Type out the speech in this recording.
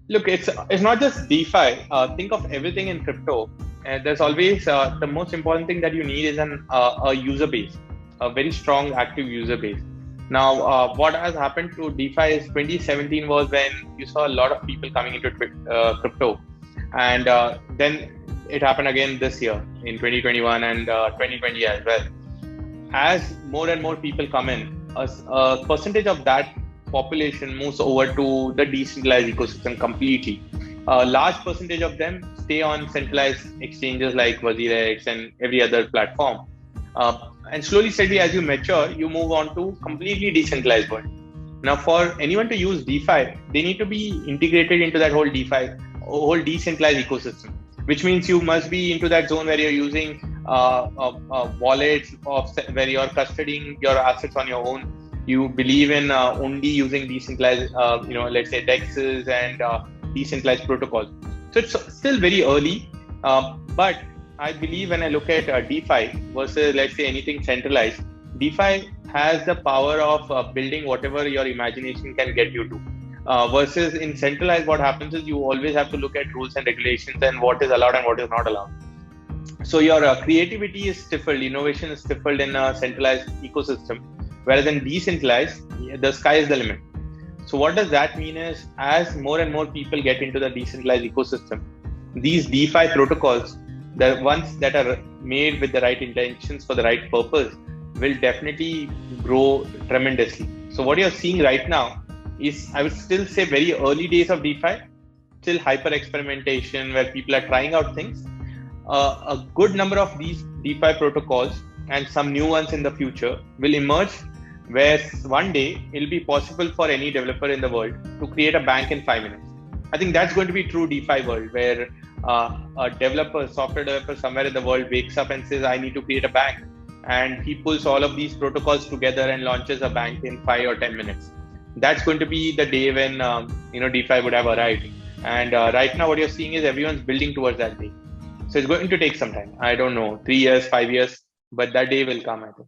Look, it's not just DeFi. Think of everything in crypto. There's always the most important thing that you need is a user base, a very strong active user base. Now, what has happened to DeFi is 2017 was when you saw a lot of people coming into crypto, and then it happened again this year in 2021 and 2020 as well. As more and more people come in, a percentage of that population moves over to the decentralized ecosystem completely. A large percentage of them stay on centralized exchanges like WazirX and every other platform. And slowly, steadily, as you mature, you move on to completely decentralized world. Now, for anyone to use DeFi, they need to be integrated into that whole DeFi, whole decentralized ecosystem, which means you must be into that zone where you're using wallets where you're custodying your assets on your own. You believe in only using decentralized, let's say DEXs and decentralized protocols. So it's still very early, but I believe when I look at DeFi versus, let's say, anything centralized, DeFi has the power of building whatever your imagination can get you to. Versus in centralized, what happens is you always have to look at rules and regulations and what is allowed and what is not allowed. So your creativity is stifled, innovation is stifled in a centralized ecosystem, whereas in decentralized, the sky is the limit. So what does that mean is, as more and more people get into the decentralized ecosystem, these DeFi protocols, the ones that are made with the right intentions for the right purpose, will definitely grow tremendously. So what you're seeing right now is, I would still say, very early days of DeFi, still hyper experimentation where people are trying out things. A good number of these DeFi protocols and some new ones in the future will emerge, where one day it'll be possible for any developer in the world to create a bank in 5 minutes. I think that's going to be true DeFi world, where a developer, software developer somewhere in the world wakes up and says, I need to create a bank. And he pulls all of these protocols together and launches a bank in 5 or 10 minutes. That's going to be the day when DeFi would have arrived. And right now what you're seeing is everyone's building towards that day. So it's going to take some time. I don't know, 3 years, 5 years, but that day will come, I think.